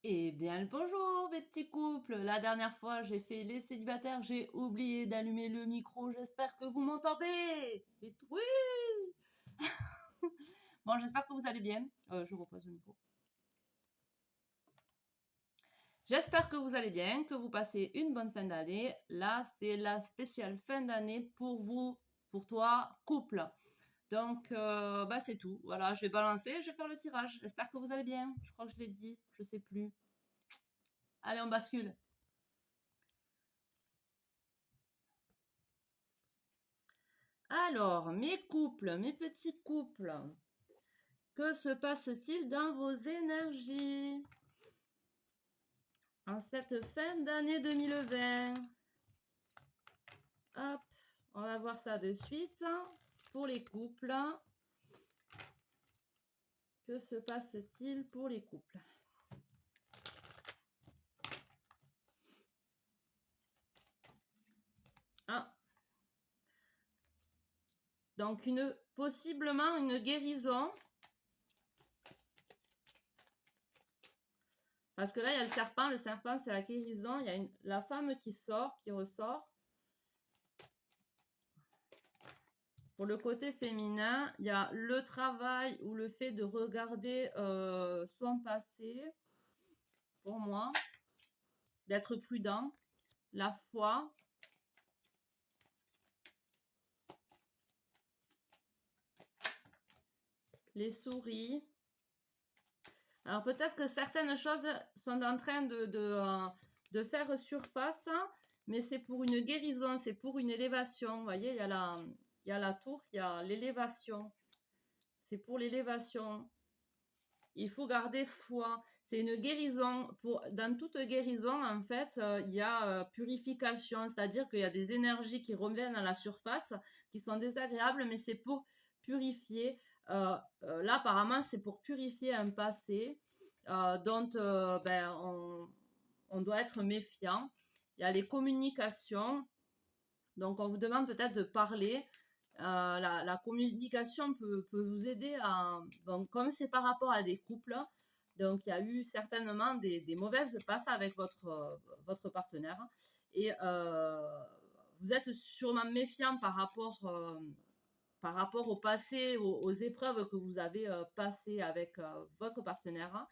Eh bien le bonjour mes petits couples. La dernière fois j'ai fait les célibataires, j'ai oublié d'allumer le micro, j'espère que vous m'entendez. Dites oui. Bon, j'espère que vous allez bien. Je repose le micro. J'espère que vous allez bien, que vous passez une bonne fin d'année. Là, c'est la spéciale fin d'année pour vous, pour toi, couple. Donc, c'est tout. Voilà, je vais balancer, je vais faire le tirage. J'espère que vous allez bien. Je crois que je l'ai dit, je sais plus. Allez, on bascule. Alors, mes couples, mes petits couples, que se passe-t-il dans vos énergies en cette fin d'année 2020? Hop, on va voir ça de suite. Pour les couples, que se passe-t-il pour les couples? Ah, donc possiblement une guérison. Parce que là, il y a le serpent. Le serpent, c'est la guérison. Il y a la femme qui sort, qui ressort. Pour le côté féminin, il y a le travail ou le fait de regarder son passé, pour moi, d'être prudent, la foi, les souris. Alors peut-être que certaines choses sont en train de faire surface, mais c'est pour une guérison, c'est pour une élévation. Vous voyez, il y a la tour, il y a l'élévation. C'est pour l'élévation. Il faut garder foi. C'est une guérison. Dans toute guérison, en fait, il y a purification, c'est-à-dire qu'il y a des énergies qui reviennent à la surface, qui sont désagréables, mais c'est pour purifier. Là, apparemment, c'est pour purifier un passé dont on doit être méfiant. Il y a les communications. Donc, on vous demande peut-être de parler. La communication peut vous aider à... Donc, comme c'est par rapport à des couples, donc il y a eu certainement des mauvaises passes avec votre partenaire. Et vous êtes sûrement méfiant par rapport au passé, aux épreuves que vous avez passées avec votre partenaire.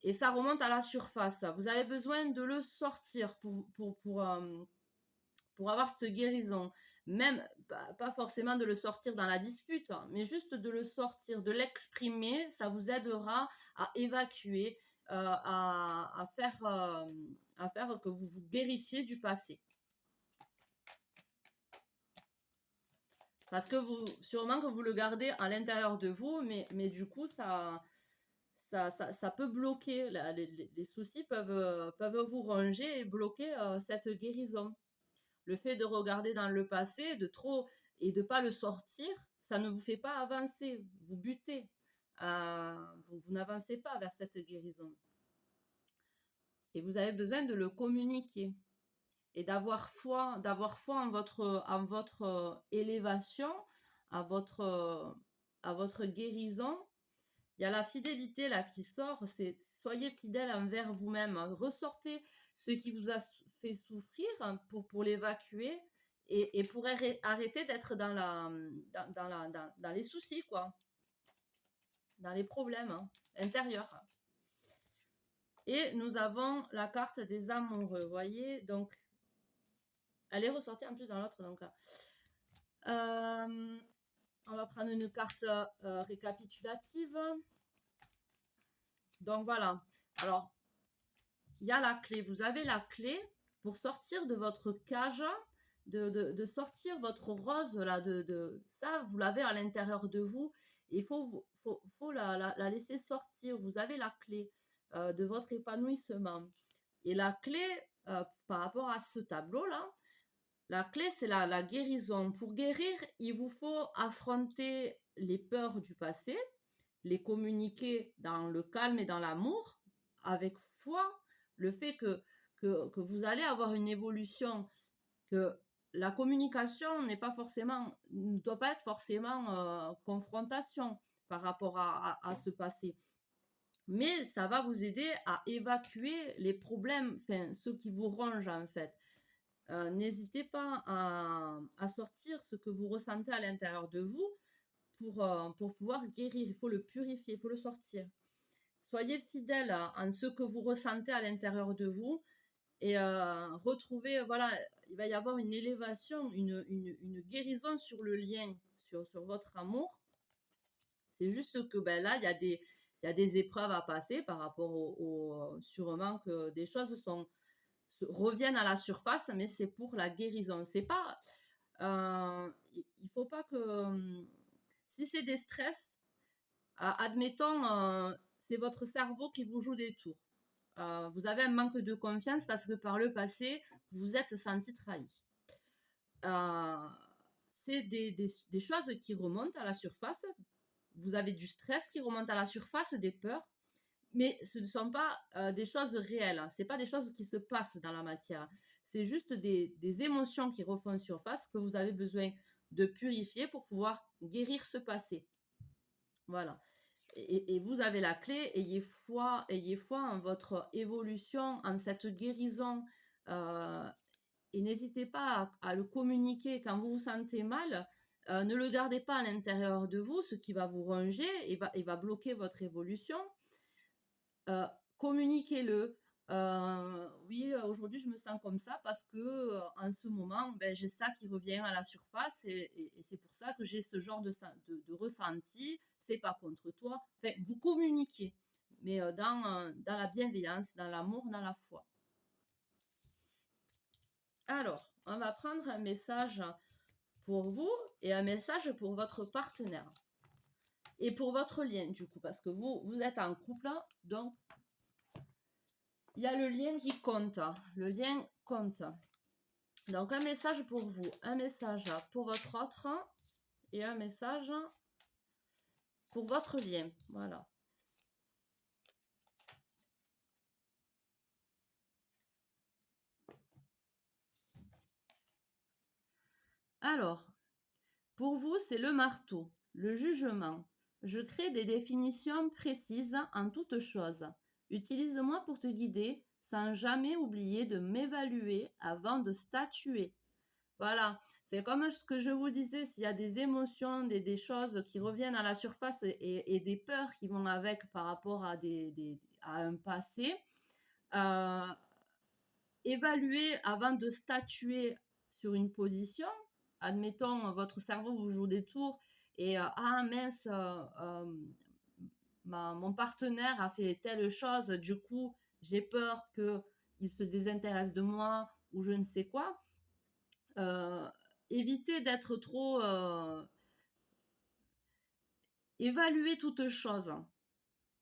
Et ça remonte à la surface. Vous avez besoin de le sortir pour avoir cette guérison. Même, pas forcément de le sortir dans la dispute, mais juste de le sortir, de l'exprimer, ça vous aidera à évacuer, à faire que vous vous guérissiez du passé. Parce que sûrement que vous le gardez à l'intérieur de vous, mais du coup, ça peut bloquer. Les soucis peuvent vous ronger et bloquer cette guérison. Le fait de regarder dans le passé, et de pas le sortir, ça ne vous fait pas avancer. Vous butez. Vous n'avancez pas vers cette guérison. Et vous avez besoin de le communiquer et d'avoir foi en votre élévation, à votre guérison. Il y a la fidélité là qui sort, c'est soyez fidèle envers vous-même. Ressortez ce qui vous a fait souffrir pour l'évacuer et pour arrêter d'être dans les soucis, quoi, dans les problèmes intérieurs. Et nous avons la carte des amoureux, vous voyez, donc elle est ressortie en plus dans l'autre. Donc, on va prendre une carte récapitulative. Donc voilà. Alors, il y a la clé. Vous avez la clé pour sortir de votre cage, de sortir votre rose là, ça, vous l'avez à l'intérieur de vous. Il faut la laisser sortir. Vous avez la clé de votre épanouissement. Et la clé, par rapport à ce tableau-là, la clé, c'est la guérison. Pour guérir, il vous faut affronter les peurs du passé, les communiquer dans le calme et dans l'amour, avec foi, le fait que vous allez avoir une évolution, que la communication ne doit pas être forcément confrontation par rapport à ce passé. Mais ça va vous aider à évacuer les problèmes, enfin, ceux qui vous rongent en fait. N'hésitez pas à sortir ce que vous ressentez à l'intérieur de vous pour pouvoir guérir. Il faut le purifier, il faut le sortir. Soyez fidèle en ce que vous ressentez à l'intérieur de vous et retrouvez, voilà, il va y avoir une élévation, une guérison sur le lien, sur votre amour. C'est juste que ben, là, il y a des épreuves à passer par rapport sûrement que des choses reviennent à la surface, mais c'est pour la guérison. C'est pas, il faut pas que, si c'est des stress, admettons, c'est votre cerveau qui vous joue des tours. Vous avez un manque de confiance parce que par le passé, vous vous êtes senti trahi. C'est des choses qui remontent à la surface. Vous avez du stress qui remonte à la surface, des peurs, mais ce ne sont pas des choses réelles. Ce n'est pas des choses qui se passent dans la matière. C'est juste des émotions qui refont surface que vous avez besoin de purifier pour pouvoir guérir ce passé. Voilà. Et vous avez la clé, ayez foi en votre évolution, en cette guérison. Et n'hésitez pas à le communiquer quand vous vous sentez mal. Ne le gardez pas à l'intérieur de vous, ce qui va vous ronger et va bloquer votre évolution. Communiquez-le. Oui, aujourd'hui je me sens comme ça parce que en ce moment, ben, j'ai ça qui revient à la surface et c'est pour ça que j'ai ce genre de ressenti. C'est pas contre toi. Enfin, vous communiquez, mais dans la bienveillance, dans l'amour, dans la foi. Alors, on va prendre un message pour vous et un message pour votre partenaire. Et pour votre lien, du coup, parce que vous êtes en couple, donc il y a le lien qui compte. Le lien compte. Donc, un message pour vous, un message pour votre autre et un message pour votre lien. Voilà. Alors, pour vous, c'est le marteau, le jugement. Je crée des définitions précises en toutes choses. Utilise-moi pour te guider sans jamais oublier de m'évaluer avant de statuer. Voilà, c'est comme ce que je vous disais, s'il y a des émotions, des choses qui reviennent à la surface et des peurs qui vont avec par rapport à, à un passé, euh, évaluer avant de statuer sur une position. Admettons, votre cerveau vous joue des tours et ah mince, mon partenaire a fait telle chose, du coup, j'ai peur qu'il se désintéresse de moi ou je ne sais quoi. Évitez d'être trop... évaluer toute chose.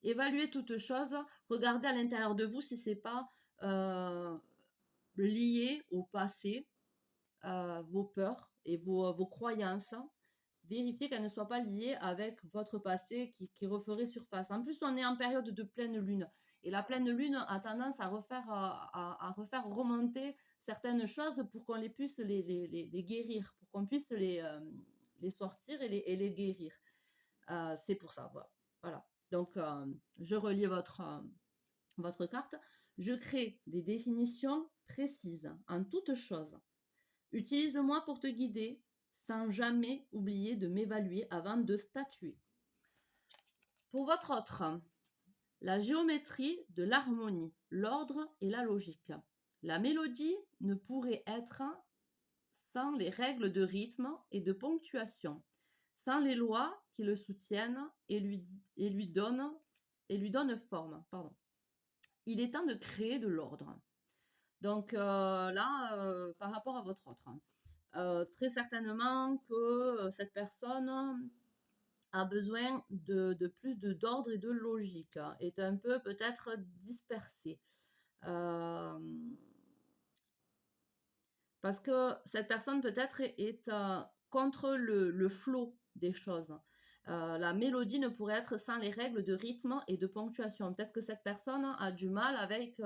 Évaluer toute chose. Regardez à l'intérieur de vous si c'est pas lié au passé, vos peurs et vos croyances. Vérifiez qu'elles ne soient pas liées avec votre passé qui referait surface. En plus, on est en période de pleine lune. Et la pleine lune a tendance à refaire remonter certaines choses pour qu'on les puisse les guérir, pour qu'on puisse les sortir et les guérir. C'est pour ça. Voilà. Donc, je relis votre carte. Je crée des définitions précises en toutes choses. Utilise-moi pour te guider sans jamais oublier de m'évaluer avant de statuer. Pour votre autre, la géométrie de l'harmonie, l'ordre et la logique. La mélodie ne pourrait être sans les règles de rythme et de ponctuation, sans les lois qui le soutiennent et lui donnent forme. Pardon. Il est temps de créer de l'ordre. Donc là, par rapport à votre autre, très certainement que cette personne a besoin de plus d'ordre et de logique, est un peu peut-être dispersée. Parce que cette personne peut-être est contre le flot des choses. La mélodie ne pourrait être sans les règles de rythme et de ponctuation. Peut-être que cette personne a du mal avec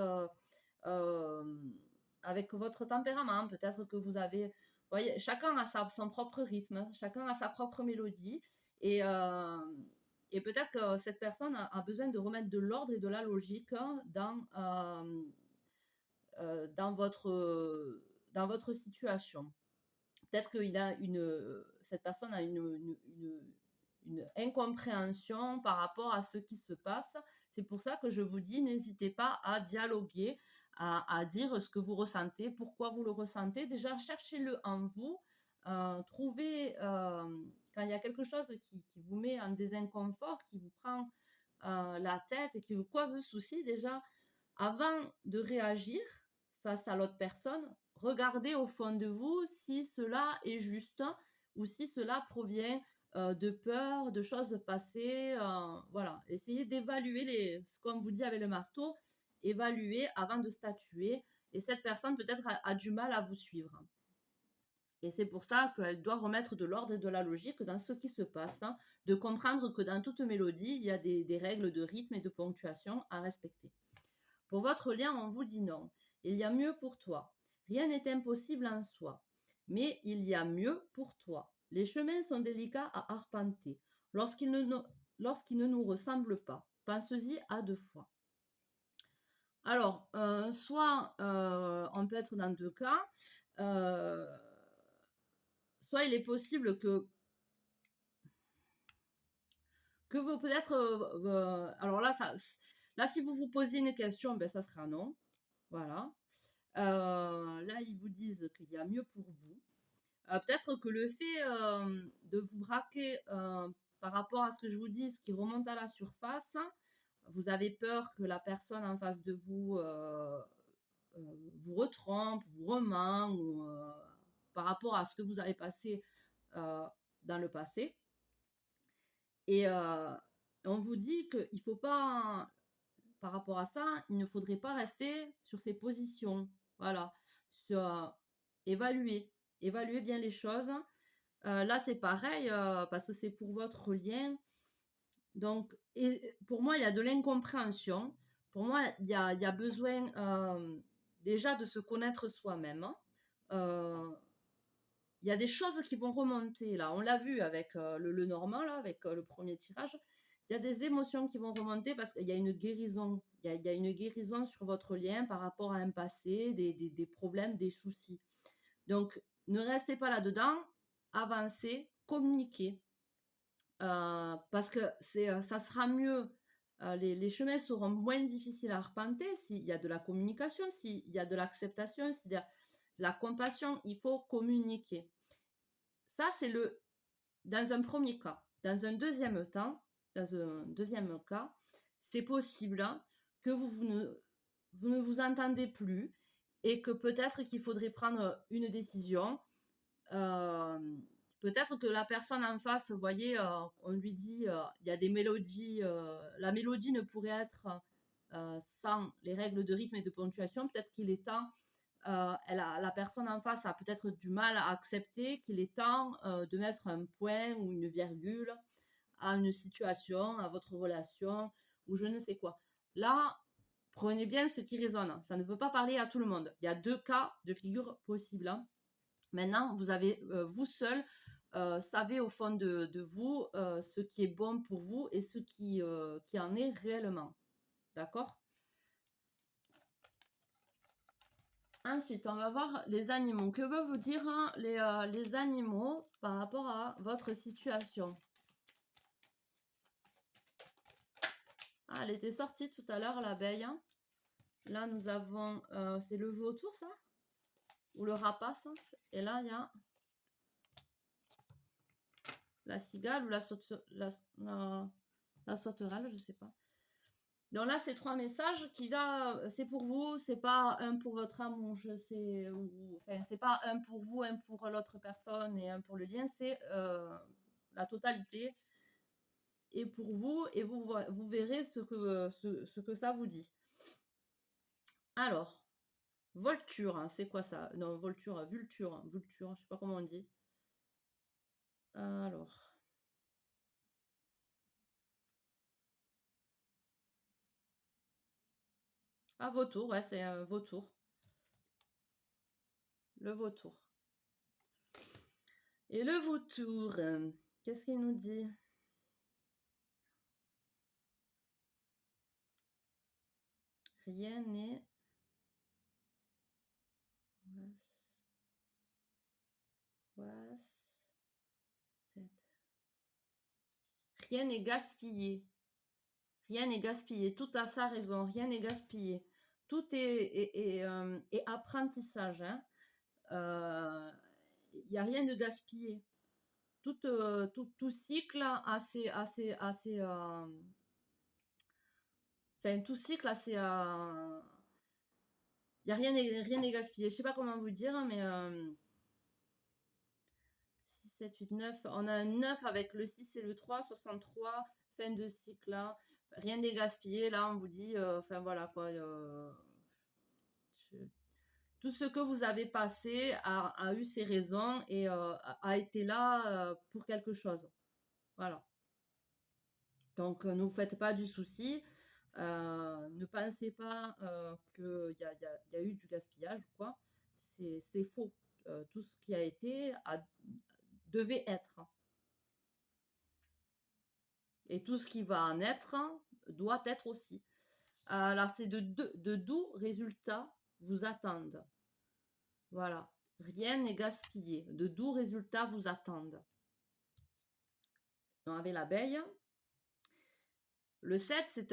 votre tempérament. Peut-être que vous avez... Voyez, chacun a son propre rythme, chacun a sa propre mélodie. Et Et peut-être que cette personne a besoin de remettre de l'ordre et de la logique, hein, dans dans votre situation. Peut-être que cette personne a une incompréhension par rapport à ce qui se passe. C'est pour ça que je vous dis, n'hésitez pas à dialoguer, à dire ce que vous ressentez, pourquoi vous le ressentez. Déjà, cherchez-le en vous. Trouvez, quand il y a quelque chose qui vous met en désinconfort, qui vous prend la tête et qui vous cause souci, déjà, avant de réagir face à l'autre personne, regardez au fond de vous si cela est juste ou si cela provient de peur, de choses passées. Voilà, essayez d'évaluer comme vous dit avec le marteau, évaluer avant de statuer. Et cette personne peut-être a du mal à vous suivre. Et c'est pour ça qu'elle doit remettre de l'ordre et de la logique dans ce qui se passe, hein, de comprendre que dans toute mélodie, il y a des règles de rythme et de ponctuation à respecter. Pour votre lien, on vous dit non. Il y a mieux pour toi. Rien n'est impossible en soi. Mais il y a mieux pour toi. Les chemins sont délicats à arpenter. Lorsqu'ils ne nous ressemblent pas, pensez-y à deux fois. Alors, soit on peut être dans deux cas. Soit il est possible que vous peut-être... alors là, si vous vous posez une question, ben, ça sera non. Voilà. Là, ils vous disent qu'il y a mieux pour vous. Peut-être que le fait de vous braquer par rapport à ce que je vous dis, ce qui remonte à la surface, vous avez peur que la personne en face de vous vous retrompe, vous rement, ou par rapport à ce que vous avez passé dans le passé. Et on vous dit qu'il ne faut pas, par rapport à ça, il ne faudrait pas rester sur ses positions. Voilà. Évaluer. Évaluer bien les choses. Là, c'est pareil, parce que c'est pour votre lien. Donc, pour moi, il y a de l'incompréhension. Pour moi, il y a besoin déjà de se connaître soi-même. Il y a des choses qui vont remonter là. On l'a vu avec le normand, là, avec le premier tirage. Il y a des émotions qui vont remonter parce qu'il y a une guérison. Il y a une guérison sur votre lien par rapport à un passé, des problèmes, des soucis. Donc, ne restez pas là-dedans. Avancez, communiquez. Parce que ça sera mieux. Les chemins seront moins difficiles à arpenter s'il y a de la communication, s'il y a de l'acceptation, s'il y a de la compassion. Il faut communiquer. Ça, c'est dans un premier cas. Dans un deuxième temps, dans un deuxième cas, c'est possible que vous ne vous entendez plus et que peut-être qu'il faudrait prendre une décision. Peut-être que la personne en face, vous voyez, on lui dit, il y a des mélodies, la mélodie ne pourrait être sans les règles de rythme et de ponctuation. Peut-être qu'il est temps, la personne en face a peut-être du mal à accepter qu'il est temps de mettre un point ou une virgule à une situation, à votre relation, ou je ne sais quoi. Là, prenez bien ce qui résonne. Ça ne peut pas parler à tout le monde. Il y a deux cas de figure possibles. Maintenant, vous avez, vous seul, savez au fond de vous ce qui est bon pour vous et ce qui en est réellement. D'accord? Ensuite, on va voir les animaux. Que veulent vous dire les animaux par rapport à votre situation? Ah, elle était sortie tout à l'heure, l'abeille. Hein. Là, nous avons... c'est le vautour, ça? Ou le rapace. Hein. Et là, il y a la cigale ou la sauterelle, je sais pas. Donc là, c'est trois messages c'est pour vous, c'est pas un pour votre amour, enfin, c'est pas un pour vous, un pour l'autre personne et un pour le lien, c'est la totalité et pour vous et vous verrez ce que ça vous dit. Alors, Volture, hein, c'est quoi ça? Non, Volture, Vulture, je sais pas comment on dit. Alors. Ah, vautour, ouais, c'est un vautour. Le vautour. Et le vautour, qu'est-ce qu'il nous dit? Rien n'est... Rien n'est gaspillé. Rien n'est gaspillé. Tout a sa raison. Rien n'est gaspillé. Tout est apprentissage. Hein. Il n'y a rien de gaspillé. Tout cycle a enfin, tout cycle a ses... Il n'y a rien n'est gaspillé. Je ne sais pas comment vous dire, mais... 6, 7, 8, 9. On a un 9 avec le 6 et le 3, 63. Fin de cycle, là. Rien n'est gaspillé. Là, on vous dit... enfin, voilà, quoi. Tout ce que vous avez passé a eu ses raisons et a été là pour quelque chose. Voilà. Donc, ne vous faites pas du souci. Ne pensez pas qu'il y a eu du gaspillage ou quoi. C'est faux. Tout ce qui a été devait être. Et tout ce qui va en être doit être aussi. Alors, c'est de doux résultats vous attendent. Voilà. Rien n'est gaspillé. De doux résultats vous attendent. On avait l'abeille. Le 7, c'est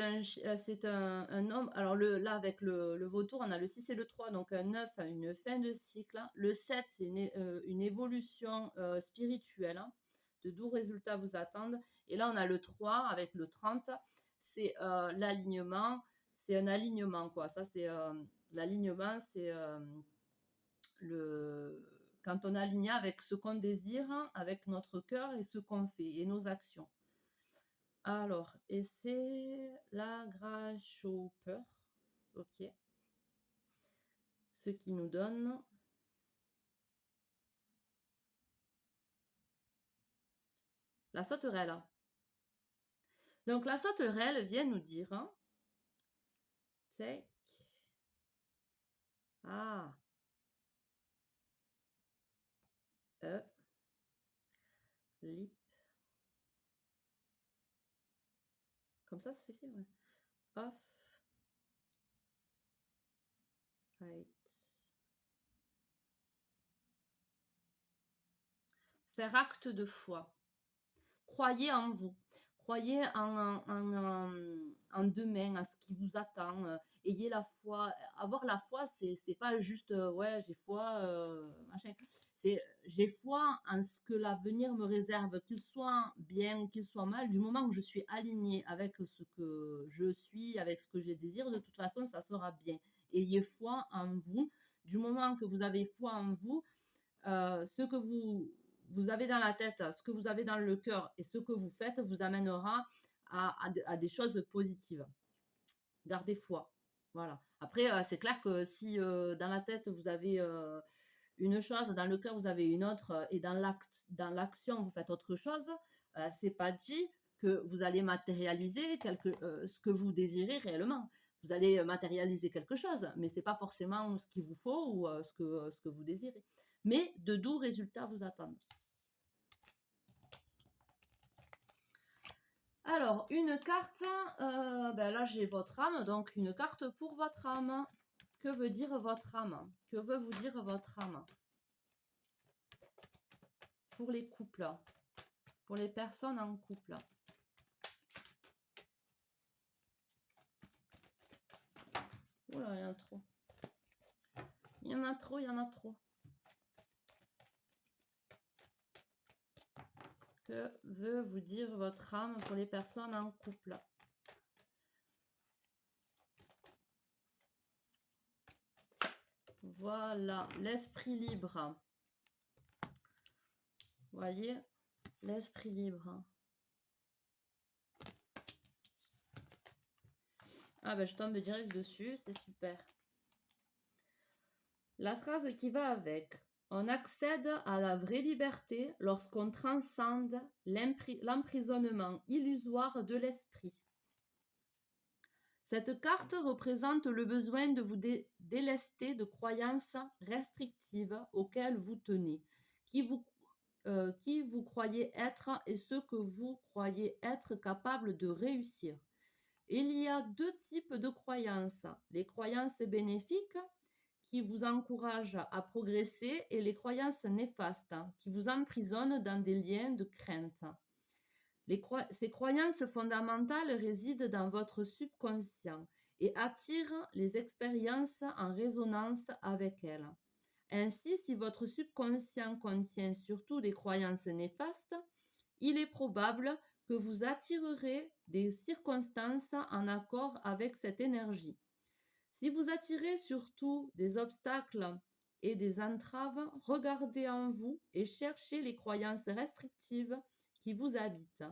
un homme. Alors là, avec le vautour, on a le 6 et le 3, donc un 9, une fin de cycle. Le 7, c'est une évolution spirituelle. Hein. De doux résultats vous attendent. Et là, on a le 3 avec le 30. C'est l'alignement. C'est un alignement, quoi. Ça, c'est l'alignement, c'est quand on aligne avec ce qu'on désire, avec notre cœur et ce qu'on fait et nos actions. Alors, et c'est la Grasshopper, ok, ce qui nous donne la sauterelle. Donc la sauterelle vient nous dire, take, lip, comme ça c'est écrit, ouais. Off, right. Faire acte de foi. Croyez en vous. Croyez en demain, à ce qui vous attend. Ayez la foi. Avoir la foi, c'est pas juste ouais, j'ai foi, machin. C'est j'ai foi en ce que l'avenir me réserve, qu'il soit bien, qu'il soit mal. Du moment que je suis alignée avec ce que je suis, avec ce que je désire, de toute façon, ça sera bien. Ayez foi en vous. Du moment que vous avez foi en vous, ce que vous avez dans la tête, ce que vous avez dans le cœur et ce que vous faites vous amènera à des choses positives. Gardez foi. Voilà. Après, c'est clair que si dans la tête vous avez une chose, dans le cœur vous avez une autre, et dans l'action vous faites autre chose, c'est pas dit que vous allez matérialiser ce que vous désirez réellement. Vous allez matérialiser quelque chose, mais c'est pas forcément ce qu'il vous faut ou ce que vous désirez. Mais de doux résultats vous attendent. Alors, une carte, là j'ai votre âme, donc une carte pour votre âme. Que veut dire votre âme? Que veut vous dire votre âme? Pour les couples, pour les personnes en couple. Oula, il y en a trop. Il y en a trop, il y en a trop. Que veut vous dire votre âme pour les personnes en couple? Voilà, l'esprit libre. Vous voyez, l'esprit libre. Ah ben je tombe direct dessus, c'est super. La phrase qui va avec. On accède à la vraie liberté lorsqu'on transcende l'emprisonnement illusoire de l'esprit. Cette carte représente le besoin de vous délester de croyances restrictives auxquelles vous tenez, qui vous croyez être et ce que vous croyez être capable de réussir. Il y a deux types de croyances. Les croyances bénéfiques qui vous encouragent à progresser et les croyances néfastes qui vous emprisonnent dans des liens de crainte. Ces croyances fondamentales résident dans votre subconscient et attirent les expériences en résonance avec elles. Ainsi, si votre subconscient contient surtout des croyances néfastes, il est probable que vous attirerez des circonstances en accord avec cette énergie. Si vous attirez surtout des obstacles et des entraves, regardez en vous et cherchez les croyances restrictives qui vous habitent.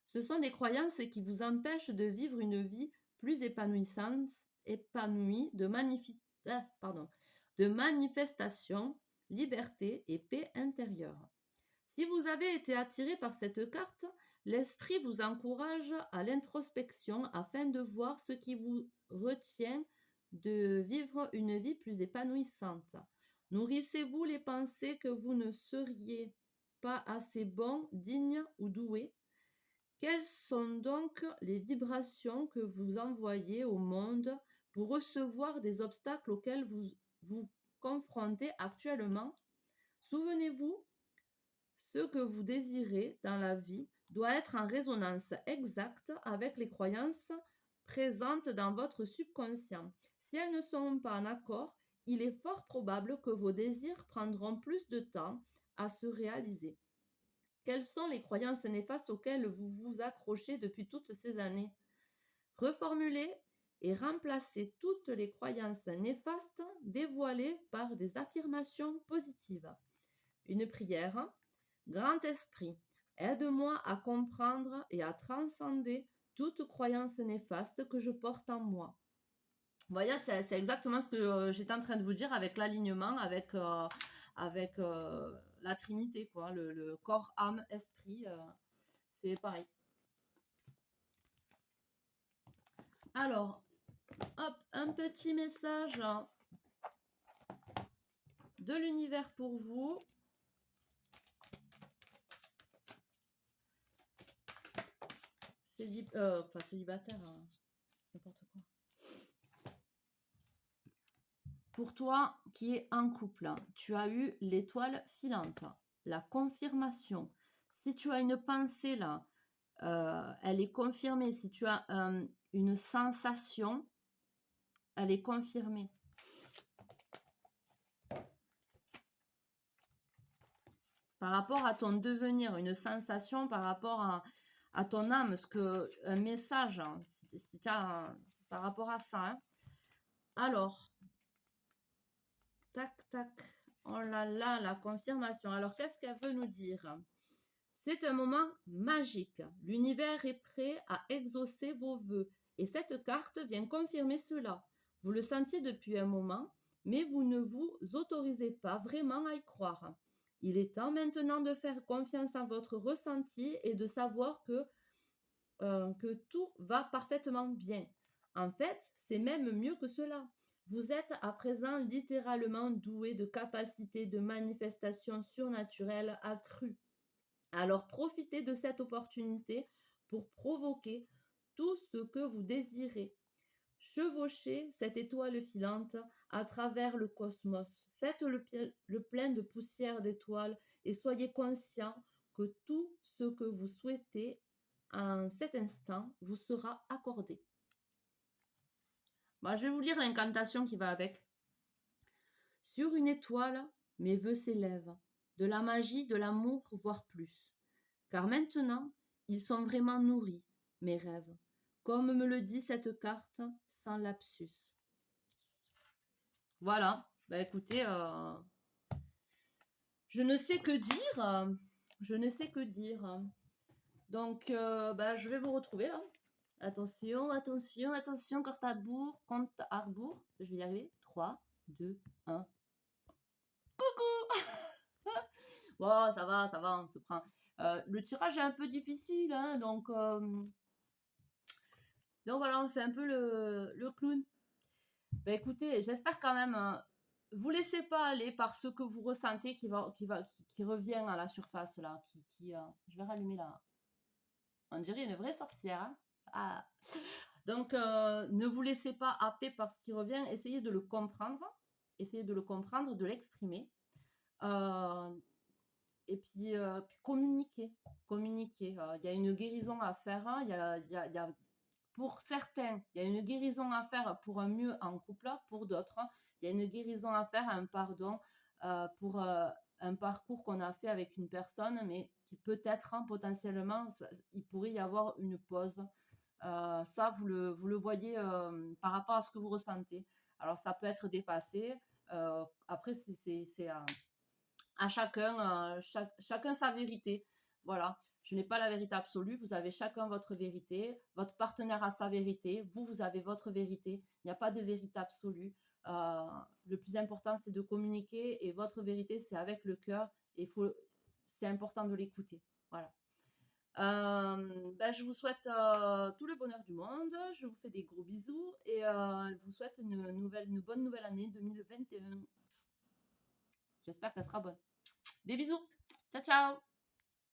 Ce sont des croyances qui vous empêchent de vivre une vie plus épanouie de manifestation, liberté et paix intérieure. Si vous avez été attiré par cette carte, l'esprit vous encourage à l'introspection afin de voir ce qui vous retient de vivre une vie plus épanouissante. Nourrissez-vous les pensées que vous ne seriez pas assez bon, digne ou doué? Quelles sont donc les vibrations que vous envoyez au monde pour recevoir des obstacles auxquels vous vous confrontez actuellement? Souvenez-vous, ce que vous désirez dans la vie doit être en résonance exacte avec les croyances présentes dans votre subconscient. Si elles ne sont pas en accord, il est fort probable que vos désirs prendront plus de temps à se réaliser. Quelles sont les croyances néfastes auxquelles vous vous accrochez depuis toutes ces années? Reformulez et remplacez toutes les croyances néfastes dévoilées par des affirmations positives. Une prière. Grand Esprit, aide-moi à comprendre et à transcender toute croyance néfaste que je porte en moi. Vous voyez, c'est exactement ce que j'étais en train de vous dire avec l'alignement, avec la Trinité, quoi, le corps, âme, esprit, c'est pareil. Alors, hop, un petit message de l'univers pour vous. Pas célibataire, hein, n'importe quoi. Pour toi qui es en couple, tu as eu l'étoile filante, la confirmation. Si tu as une pensée là, elle est confirmée. Si tu as une sensation, elle est confirmée. Par rapport à ton devenir, une sensation par rapport à ton âme, un message, par rapport à ça. Hein. Alors, tac, tac, oh là là, la confirmation. Alors, qu'est-ce qu'elle veut nous dire? C'est un moment magique. L'univers est prêt à exaucer vos vœux. Et cette carte vient confirmer cela. Vous le sentiez depuis un moment, mais vous ne vous autorisez pas vraiment à y croire. Il est temps maintenant de faire confiance à votre ressenti et de savoir que tout va parfaitement bien. En fait, c'est même mieux que cela. Vous êtes à présent littéralement doué de capacités de manifestation surnaturelle accrues. Alors profitez de cette opportunité pour provoquer tout ce que vous désirez. Chevauchez cette étoile filante à travers le cosmos. Faites le plein de poussière d'étoiles et soyez conscient que tout ce que vous souhaitez en cet instant vous sera accordé. Je vais vous lire l'incantation qui va avec. Sur une étoile, mes vœux s'élèvent, de la magie, de l'amour, voire plus. Car maintenant, ils sont vraiment nourris, mes rêves, comme me le dit cette carte sans lapsus. Voilà, écoutez, je ne sais que dire, Donc, je vais vous retrouver là. Attention, compte à rebours. Je vais y arriver. 3, 2, 1. Coucou. Bon, ça va, on se prend. Le tirage est un peu difficile, hein, donc voilà, on fait un peu le clown. Écoutez, j'espère quand même, vous laissez pas aller par ce que vous ressentez qui revient à la surface là, je vais rallumer là. On dirait une vraie sorcière. Hein. Ah. Donc, ne vous laissez pas happer par ce qui revient. Essayez de le comprendre. Essayez de le comprendre, de l'exprimer. Et puis communiquer. Communiquer. Il y a une guérison à faire. Hein. Pour certains, il y a une guérison à faire pour un mieux en couple. Pour d'autres, il y a une guérison à faire, un pardon pour un parcours qu'on a fait avec une personne, mais qui peut-être, hein, potentiellement, il pourrait y avoir une pause. Ça, vous le voyez par rapport à ce que vous ressentez. Alors, ça peut être dépassé. Après, c'est à chacun, chacun sa vérité. Voilà. Je n'ai pas la vérité absolue. Vous avez chacun votre vérité. Votre partenaire a sa vérité. Vous avez votre vérité. Il n'y a pas de vérité absolue. Le plus important, c'est de communiquer. Et votre vérité, c'est avec le cœur. Et c'est important de l'écouter. Voilà. Je vous souhaite tout le bonheur du monde. Je vous fais des gros bisous. Et je vous souhaite une bonne nouvelle année 2021. J'espère qu'elle sera bonne. Des bisous. Ciao, ciao.